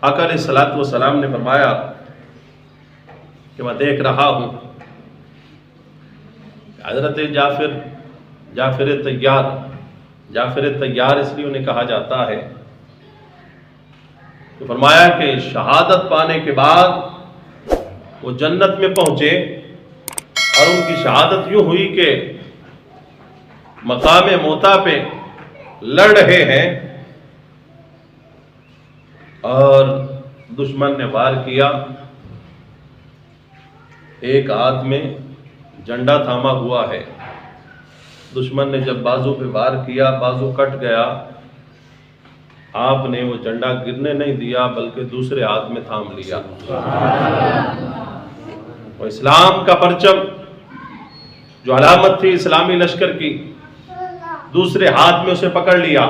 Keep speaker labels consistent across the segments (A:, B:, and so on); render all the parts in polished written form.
A: آقا علیہ الصلوۃ والسلام نے فرمایا کہ میں دیکھ رہا ہوں حضرت جعفر طیار اس لیے انہیں کہا جاتا ہے تو فرمایا کہ شہادت پانے کے بعد وہ جنت میں پہنچے اور ان کی شہادت یوں ہوئی کہ مقام موتا پہ لڑ رہے ہیں اور دشمن نے وار کیا، ایک ہاتھ میں جھنڈا تھاما ہوا ہے، دشمن نے جب بازو پہ وار کیا بازو کٹ گیا، آپ نے وہ جھنڈا گرنے نہیں دیا بلکہ دوسرے ہاتھ میں تھام لیا، اور اسلام کا پرچم جو علامت تھی اسلامی لشکر کی دوسرے ہاتھ میں اسے پکڑ لیا،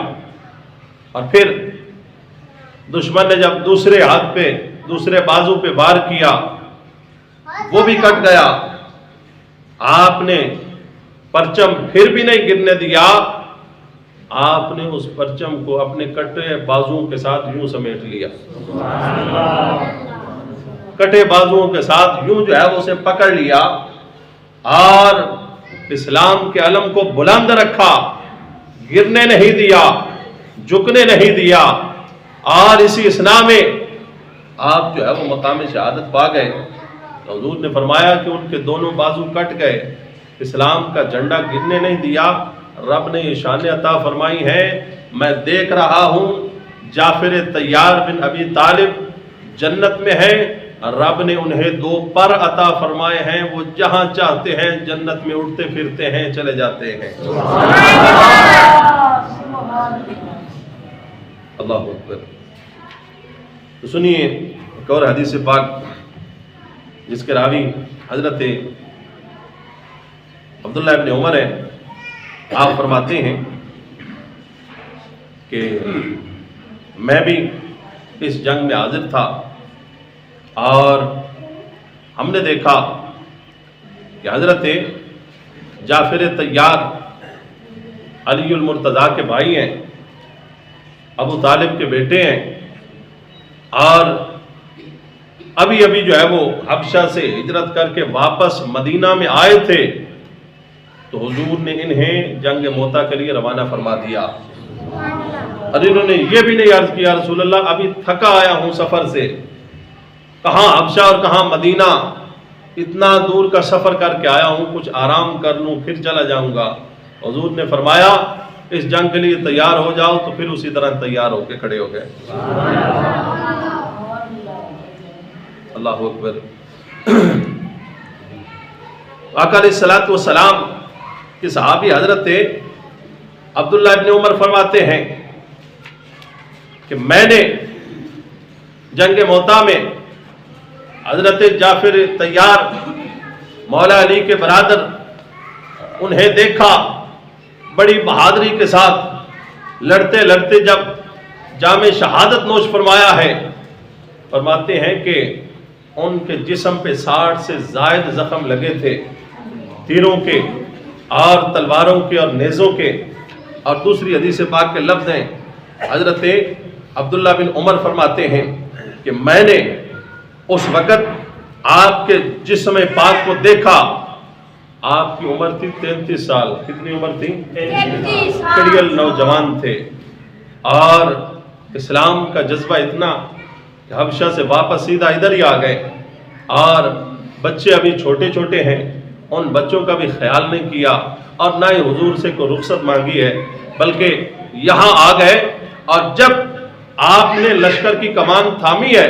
A: اور پھر دشمن نے جب دوسرے ہاتھ پہ دوسرے بازو پہ وار کیا وہ بھی کٹ گیا، آپ نے پرچم پھر بھی نہیں گرنے دیا، آپ نے اس پرچم کو اپنے کٹے بازوؤں کے ساتھ یوں سمیٹ لیا، کٹے بازوؤں کے ساتھ یوں جو ہے وہ اسے پکڑ لیا اور اسلام کے علم کو بلند رکھا، گرنے نہیں دیا، جھکنے نہیں دیا، اور اسی اسنا میں آپ جو ہے وہ مقام شہادت پا گئے۔ حضور نے فرمایا کہ ان کے دونوں بازو کٹ گئے، اسلام کا جھنڈا گرنے نہیں دیا، رب نے یہ شان عطا فرمائی ہے، میں دیکھ رہا ہوں جعفر طیار بن ابی طالب جنت میں ہے، رب نے انہیں 2 پر عطا فرمائے ہیں، وہ جہاں چاہتے ہیں جنت میں اٹھتے پھرتے ہیں، چلے جاتے ہیں۔ اللہ اکبر۔ تو سنیے ایک اور حدیث پاک جس کے راوی حضرت عبداللہ ابن عمر ہیں، آپ فرماتے ہیں کہ میں بھی اس جنگ میں حاضر تھا اور ہم نے دیکھا کہ حضرت جعفر طیار علی المرتضیٰ کے بھائی ہیں، ابو طالب کے بیٹے ہیں، اور ابھی جو ہے وہ حبشہ سے ہجرت کر کے واپس مدینہ میں آئے تھے تو حضور نے انہیں جنگ موتا کے لیے روانہ فرما دیا، اور انہوں نے یہ بھی نہیں عرض کیا رسول اللہ ابھی تھکا آیا ہوں سفر سے، کہاں حبشہ اور کہاں مدینہ، اتنا دور کا سفر کر کے آیا ہوں، کچھ آرام کر لوں پھر چلا جاؤں گا۔ حضور نے فرمایا اس جنگ کے لیے تیار ہو جاؤ، تو پھر اسی طرح تیار ہو کے کھڑے ہو گئے۔ اللہ اکبر۔ آقا علیہ الصلوۃ والسلام کے صحابی حضرت عبداللہ ابن عمر فرماتے ہیں کہ میں نے جنگ موتا میں حضرت جعفر طیار مولا علی کے برادر انہیں دیکھا، بڑی بہادری کے ساتھ لڑتے لڑتے جب جام شہادت نوش فرمایا ہے، فرماتے ہیں کہ ان کے جسم پہ 60 سے زائد زخم لگے تھے، تیروں کے اور تلواروں کے اور نیزوں کے، اور دوسری حدیث پاک کے لفظ ہیں حضرت عبداللہ بن عمر فرماتے ہیں کہ میں نے اس وقت آپ کے جسم پاک کو دیکھا، آپ کی عمر تھی 33 سال، کتنی عمر تھی؟ 33 سال، کڑیل نوجوان تھے، اور اسلام کا جذبہ اتنا کہ حبشہ سے واپس سیدھا ادھر ہی آ گئے، اور بچے ابھی چھوٹے چھوٹے ہیں، ان بچوں کا بھی خیال نہیں کیا، اور نہ ہی حضور سے کوئی رخصت مانگی ہے، بلکہ یہاں آ گئے، اور جب آپ نے لشکر کی کمان تھامی ہے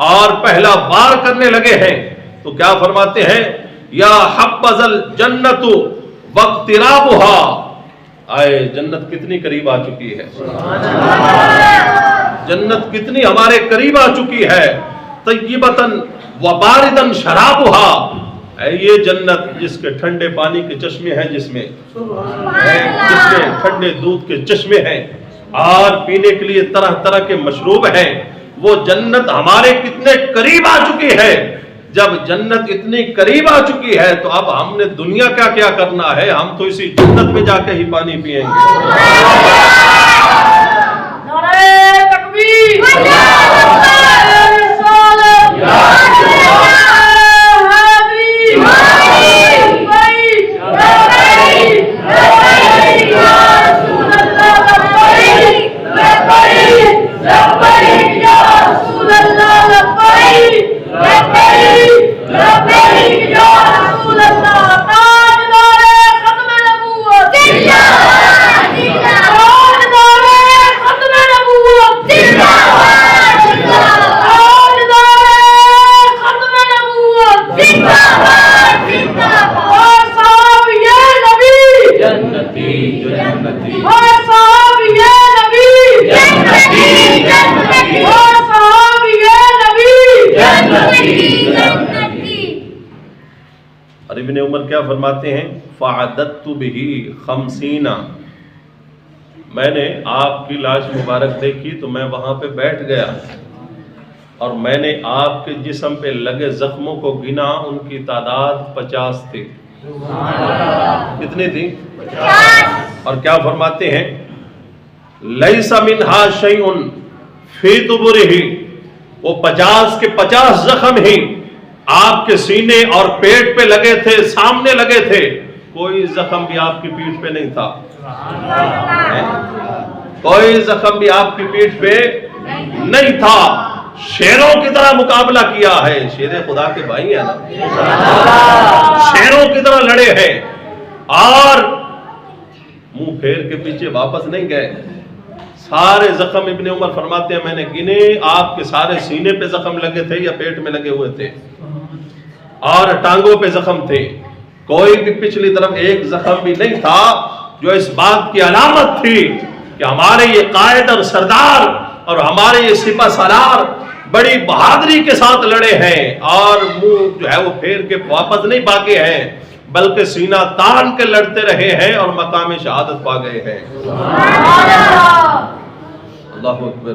A: اور پہلا وار کرنے لگے ہیں تو کیا فرماتے ہیں؟ یا حبذ الجنت واقترابها، آئے جنت کتنی قریب آ چکی ہے، جنت کتنی ہمارے قریب آ چکی ہے، طیبۃ وباردن شرابها، یہ جنت جس کے ٹھنڈے پانی کے چشمے ہیں، جس میں ٹھنڈے دودھ کے چشمے ہیں، اور پینے کے لیے طرح طرح کے مشروب ہیں، وہ جنت ہمارے کتنے قریب آ چکی ہے۔ جب جنت اتنی قریب آ چکی ہے تو اب ہم نے دنیا کا کیا کرنا ہے، ہم تو اسی جنت میں جا کے ہی پانی پیئیں گے۔ نعرہ تکبیر،
B: لبیک یا رسول اللہ، تاجدار ختم نبوت زندہ باد، تاجدار ختم نبوت زندہ باد، تاجدار ختم نبوت زندہ باد، زندہ باد۔ اور صاحب یہ نبی
A: جنتی جنتی،
B: اور صاحب یہ نبی
A: جنتی جنتی،
B: اور صاحب یہ نبی
A: جنتی
B: جنتی۔
A: اور ابن عمر کیا فرماتے ہیں؟ فعددت بہ 50، میں نے آپ کی لاش مبارک دیکھی تو میں وہاں پہ بیٹھ گیا اور میں نے آپ کے جسم پہ لگے زخموں کو گنا، ان کی تعداد 50 تھی۔ کتنی تھی؟ 50۔ اور کیا فرماتے ہیں؟ لیس منہا شیء فی دبرہ، وہ 50 کے 50 زخم ہی آپ کے سینے اور پیٹ پہ لگے تھے، سامنے لگے تھے، کوئی زخم بھی آپ کی پیٹھ پہ نہیں تھا، کوئی زخم بھی آپ کی پیٹھ پہ نہیں تھا۔ شیروں کی طرح مقابلہ کیا ہے، شیر خدا کے بھائی ہیں نا، شیروں کی طرح لڑے ہیں اور منہ پھیر کے پیچھے واپس نہیں گئے۔ سارے زخم ابن عمر فرماتے ہیں میں نے گنے، آپ کے سارے سینے پہ زخم لگے تھے یا پیٹ میں لگے ہوئے تھے اور ٹانگوں پہ زخم تھے، کوئی بھی پچھلی طرف ایک زخم بھی نہیں تھا، جو اس بات کی علامت تھی کہ ہمارے یہ قائد اور سردار اور ہمارے یہ سپہ سالار بڑی بہادری کے ساتھ لڑے ہیں اور منہ جو ہے وہ پھیر کے واپس نہیں بھاگے ہیں، بلکہ سینہ تان کے لڑتے رہے ہیں اور مقام شہادت پا گئے ہیں۔ اللہ اکبر۔